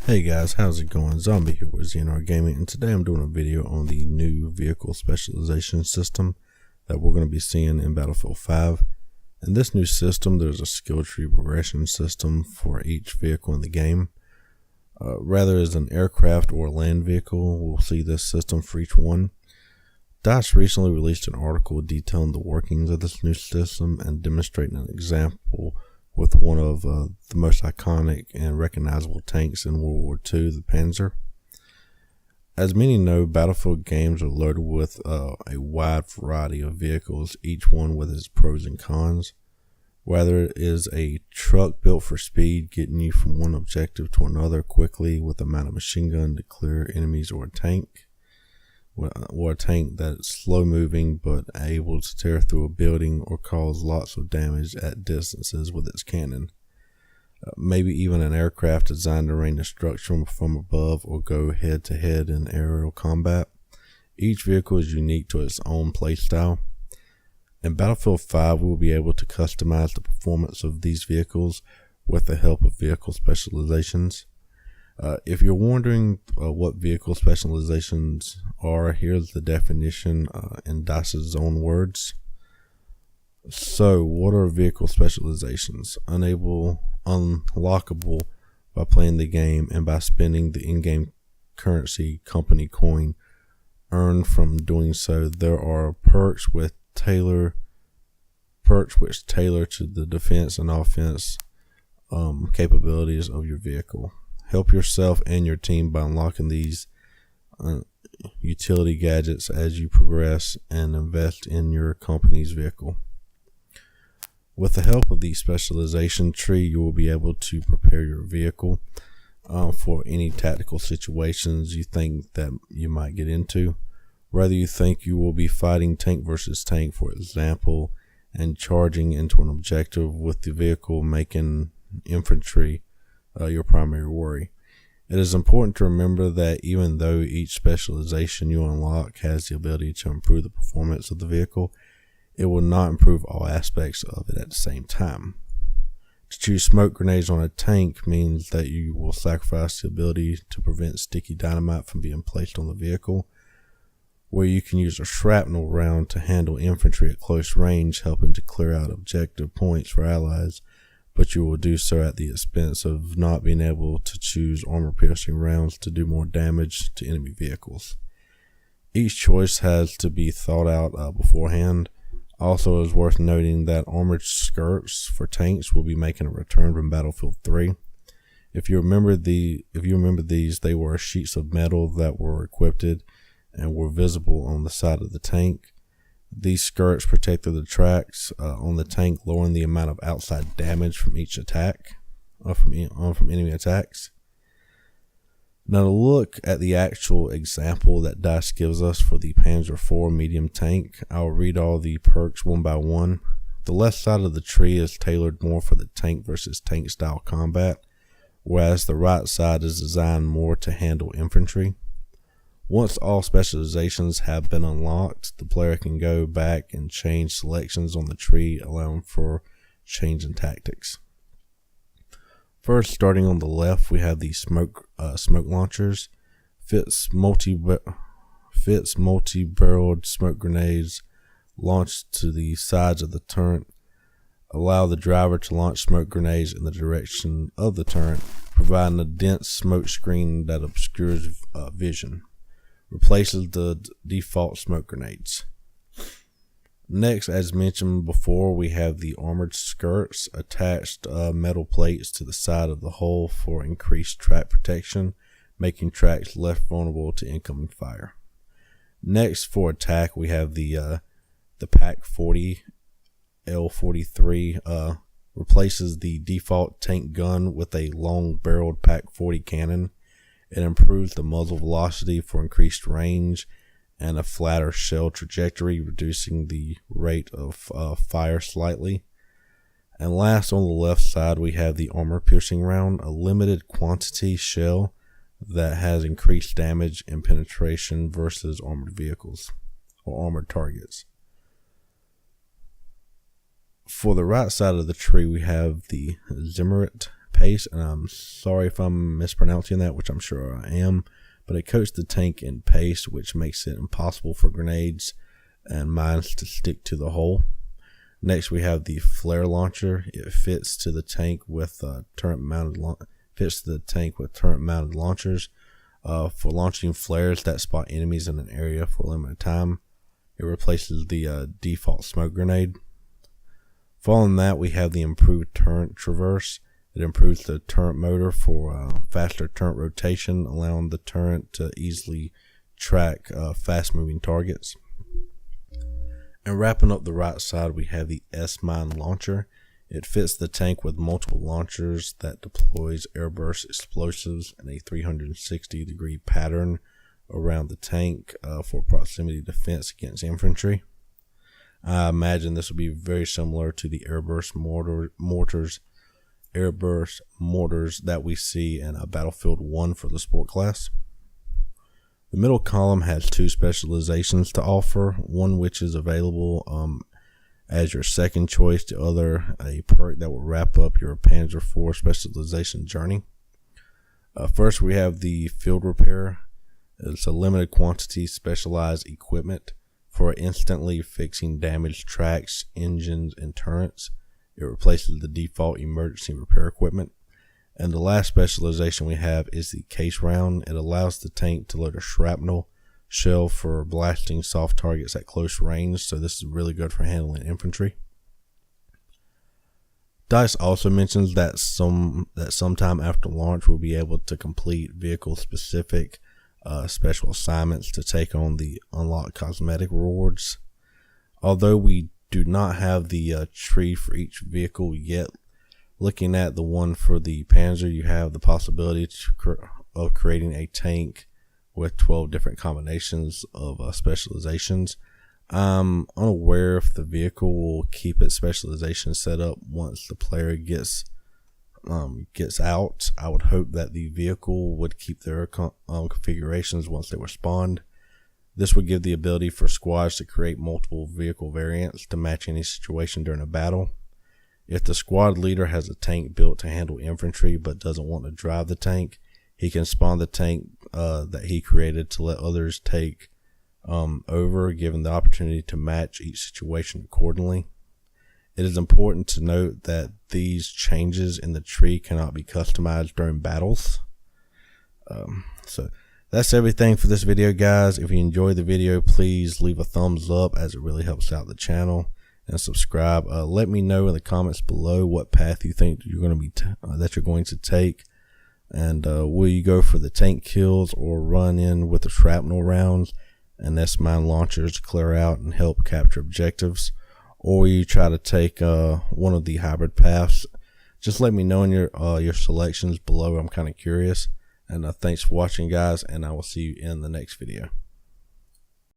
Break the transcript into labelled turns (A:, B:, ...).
A: Hey guys, how's it going? Zombie here with ZNR Gaming, and today I'm doing a video on the new vehicle specialization system that we're going to be seeing in Battlefield 5. In this new system, there's a skill tree progression system for each vehicle in the game. Rather as an aircraft or land vehicle, we'll see this system for each one. DICE recently released an article detailing the workings of this new system and demonstrating an example with one of the most iconic and recognizable tanks in World War II, the Panzer. As many know, Battlefield games are loaded with a wide variety of vehicles, each one with its pros and cons. Whether it is a truck built for speed, getting you from one objective to another quickly with a mounted machine gun to clear enemies, or a tank that's slow moving but able to tear through a building or cause lots of damage at distances with its cannon. Maybe even an aircraft designed to rain destruction from above or go head to head in aerial combat. Each vehicle is unique to its own playstyle. In Battlefield 5, we will be able to customize the performance of these vehicles with the help of vehicle specializations. If you're wondering what vehicle specializations are, here's the definition in DICE's own words. So, what are vehicle specializations? Unlockable by playing the game and by spending the in-game currency company coin earned from doing so. There are perks which tailor to the defense and offense capabilities of your vehicle. Help yourself and your team by unlocking these utility gadgets as you progress and invest in your company's vehicle. With the help of the specialization tree, you will be able to prepare your vehicle for any tactical situations you think that you might get into. Whether you think you will be fighting tank versus tank, for example, and charging into an objective with the vehicle making infantry your primary worry. It is important to remember that even though each specialization you unlock has the ability to improve the performance of the vehicle, it will not improve all aspects of it at the same time. To choose smoke grenades on a tank means that you will sacrifice the ability to prevent sticky dynamite from being placed on the vehicle, where you can use a shrapnel round to handle infantry at close range, helping to clear out objective points for allies, but you will do so at the expense of not being able to choose armor-piercing rounds to do more damage to enemy vehicles. Each choice has to be thought out beforehand. Also, it is worth noting that armored skirts for tanks will be making a return from Battlefield 3. If you remember these, they were sheets of metal that were equipped and were visible on the side of the tank. These skirts protected the tracks on the tank, lowering the amount of outside damage from each attack, from enemy attacks. Now to look at the actual example that DICE gives us for the Panzer IV medium tank, I'll read all the perks one by one. The left side of the tree is tailored more for the tank versus tank style combat, whereas the right side is designed more to handle infantry. Once all specializations have been unlocked, the player can go back and change selections on the tree, allowing for change in tactics. First, starting on the left, we have the smoke launchers. Fits multi-barreled smoke grenades launched to the sides of the turret. Allow the driver to launch smoke grenades in the direction of the turret, providing a dense smoke screen that obscures vision. Replaces the default smoke grenades. Next, as mentioned before, we have the armored skirts. Attached metal plates to the side of the hull for increased track protection, making tracks less vulnerable to incoming fire. Next, for attack, we have the PaK 40 L43. Replaces the default tank gun with a long-barreled PaK 40 cannon. It improves the muzzle velocity for increased range and a flatter shell trajectory, reducing the rate of fire slightly. And last, on the left side, we have the armor-piercing round, a limited quantity shell that has increased damage and penetration versus armored vehicles or armored targets. For the right side of the tree, we have the Zimmerit pace, and I'm sorry if I'm mispronouncing that, which I'm sure I am, but it coats the tank in paste, which makes it impossible for grenades and mines to stick to the hull. Next, we have the flare launcher. It fits to the tank with turret-mounted launchers for launching flares that spot enemies in an area for a limited time. It replaces the default smoke grenade. Following that, we have the improved turret traverse. It improves the turret motor for faster turret rotation, allowing the turret to easily track fast-moving targets. And wrapping up the right side, we have the S-mine launcher. It fits the tank with multiple launchers that deploys airburst explosives in a 360-degree pattern around the tank for proximity defense against infantry. I imagine this will be very similar to the airburst mortars that we see in Battlefield 1 for the sport class. The middle column has 2 specializations to offer, one which is available as your second choice, the other a perk that will wrap up your Panzer IV specialization journey. First, we have the field repair. It's a limited quantity specialized equipment for instantly fixing damaged tracks, engines, and turrets. It replaces the default emergency repair equipment. And the last specialization we have is the case round. It allows the tank to load a shrapnel shell for blasting soft targets at close range, so this is really good for handling infantry. DICE also mentions that sometime after launch we'll be able to complete vehicle-specific special assignments to take on the unlocked cosmetic rewards. Although we do not have the tree for each vehicle yet, looking at the one for the Panzer, you have the possibility of creating a tank with 12 different combinations of specializations. I'm unaware if the vehicle will keep its specialization set up once the player gets out. I would hope that the vehicle would keep their configurations once they were spawned. This would give the ability for squads to create multiple vehicle variants to match any situation during a battle. If the squad leader has a tank built to handle infantry but doesn't want to drive the tank, he can spawn the tank that he created to let others take over, given the opportunity to match each situation accordingly. It is important to note that these changes in the tree cannot be customized during battles. So that's everything for this video, guys. If you enjoyed the video, please leave a thumbs up, as it really helps out the channel, and subscribe. Let me know in the comments below what path you think you're going to take, and will you go for the tank kills or run in with the shrapnel rounds and S-mine launchers to clear out and help capture objectives, or you try to take one of the hybrid paths? Just let me know in your selections below. I'm kind of curious. And thanks for watching, guys, and I will see you in the next video.